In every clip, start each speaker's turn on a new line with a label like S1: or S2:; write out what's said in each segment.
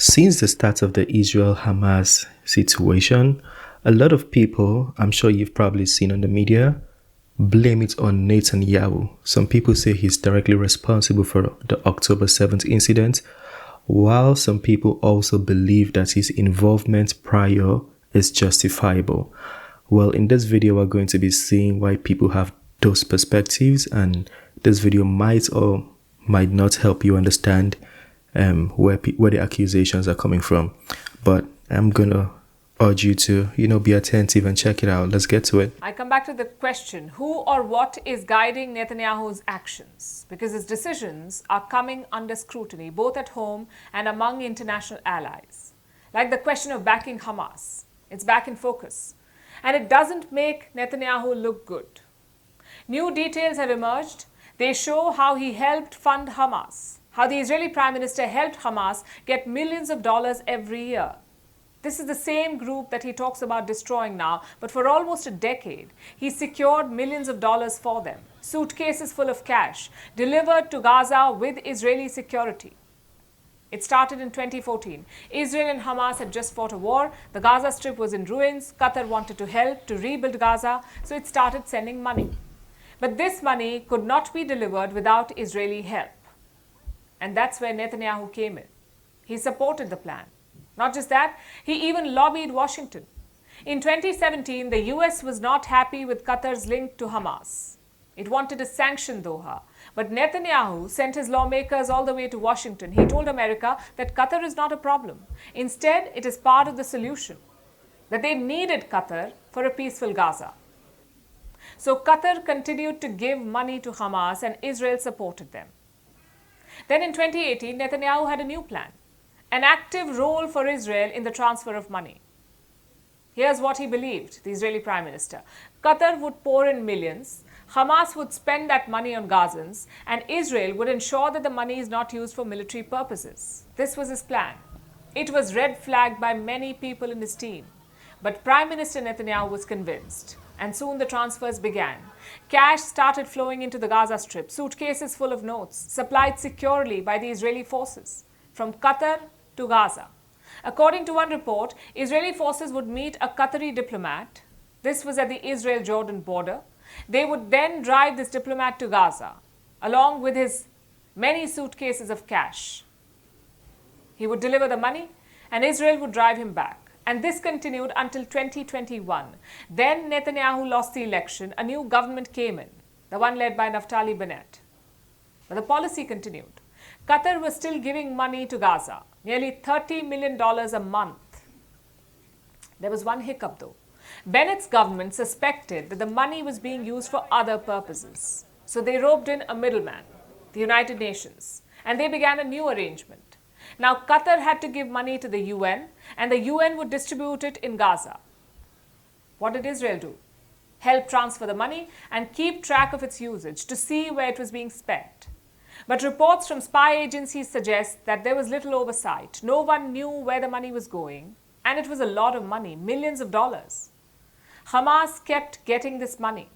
S1: Since the start of the Israel-Hamas situation, a lot of people, I'm sure you've probably seen on the media, blame it on Netanyahu. Some people say he's directly responsible for the October 7th incident, while some people also believe that his involvement prior is justifiable. Well, in this video, we're going to be seeing why people have those perspectives, and this video might or might not help you understand where the accusations are coming from. But I'm going to urge you to, be attentive and check it out. Let's get to it.
S2: I come back to the question, who or what is guiding Netanyahu's actions? Because his decisions are coming under scrutiny, both at home and among international allies. Like the question of backing Hamas. It's back in focus. And it doesn't make Netanyahu look good. New details have emerged. They show how he helped fund Hamas, how the Israeli Prime Minister helped Hamas get millions of dollars every year. This is the same group that he talks about destroying now, but for almost a decade, he secured millions of dollars for them, suitcases full of cash, delivered to Gaza with Israeli security. It started in 2014. Israel and Hamas had just fought a war. The Gaza Strip was in ruins. Qatar wanted to help to rebuild Gaza, so it started sending money. But this money could not be delivered without Israeli help. And that's where Netanyahu came in. He supported the plan. Not just that, he even lobbied Washington. In 2017, the US was not happy with Qatar's link to Hamas. It wanted to sanction Doha. But Netanyahu sent his lawmakers all the way to Washington. He told America that Qatar is not a problem. Instead, it is part of the solution. That they needed Qatar for a peaceful Gaza. So Qatar continued to give money to Hamas and Israel supported them. Then in 2018, Netanyahu had a new plan. An active role for Israel in the transfer of money. Here's what he believed, the Israeli Prime Minister. Qatar would pour in millions, Hamas would spend that money on Gazans, and Israel would ensure that the money is not used for military purposes. This was his plan. It was red flagged by many people in his team. But Prime Minister Netanyahu was convinced. And soon the transfers began. Cash started flowing into the Gaza Strip, suitcases full of notes, supplied securely by the Israeli forces, from Qatar to Gaza. According to one report, Israeli forces would meet a Qatari diplomat. This was at the Israel-Jordan border. They would then drive this diplomat to Gaza, along with his many suitcases of cash. He would deliver the money, and Israel would drive him back. And this continued until 2021. Then Netanyahu lost the election. A new government came in, the one led by Naftali Bennett. But the policy continued. Qatar was still giving money to Gaza, nearly $30 million a month. There was one hiccup though. Bennett's government suspected that the money was being used for other purposes. So they roped in a middleman, the United Nations, and they began a new arrangement. Now, Qatar had to give money to the UN, and the UN would distribute it in Gaza. What did Israel do? Help transfer the money and keep track of its usage to see where it was being spent. But reports from spy agencies suggest that there was little oversight. No one knew where the money was going, and it was a lot of money, millions of dollars. Hamas kept getting this money.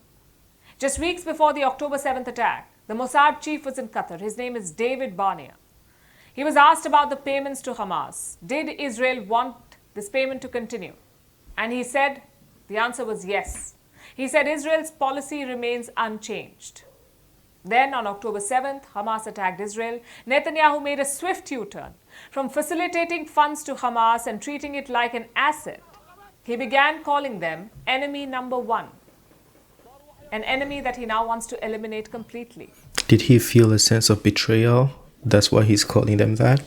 S2: Just weeks before the October 7th attack, the Mossad chief was in Qatar. His name is David Barnea. He was asked about the payments to Hamas. Did Israel want this payment to continue? And he said, the answer was yes. He said Israel's policy remains unchanged. Then on October 7th, Hamas attacked Israel. Netanyahu made a swift U-turn. From facilitating funds to Hamas and treating it like an asset, he began calling them enemy number one. An enemy that he now wants to eliminate completely.
S1: Did he feel a sense of betrayal? That's why he's calling them that.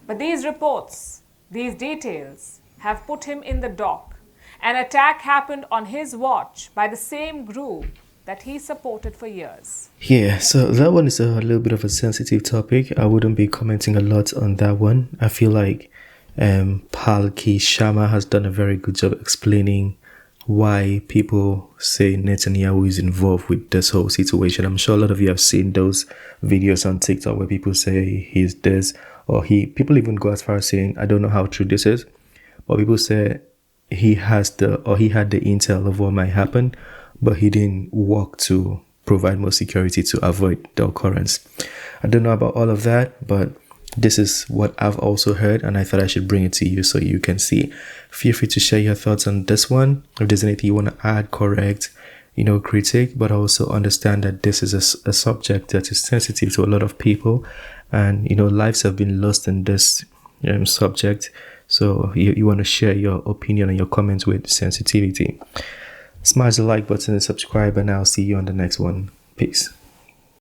S2: But these reports, these details, have put him in the dock. An attack happened on his watch by the same group that he supported for years.
S1: Yeah, so that one is a little bit of a sensitive topic. I wouldn't be commenting a lot on that one. I feel like Palki Shama has done a very good job explaining why people say Netanyahu is involved with this whole situation. I'm sure a lot of you have seen those videos on TikTok where people say he's this, or people even go as far as saying, I don't know how true this is, but people say he had the intel of what might happen, but he didn't work to provide more security to avoid the occurrence. I don't know about all of that, but this is what I've also heard, and I thought I should bring it to you so you can see. Feel free to share your thoughts on this one. If there's anything you want to add, correct, critique, but also understand that this is a subject that is sensitive to a lot of people, and lives have been lost in this subject. So you want to share your opinion and your comments with sensitivity. Smash the like button and subscribe, and I'll see you on the next one. Peace.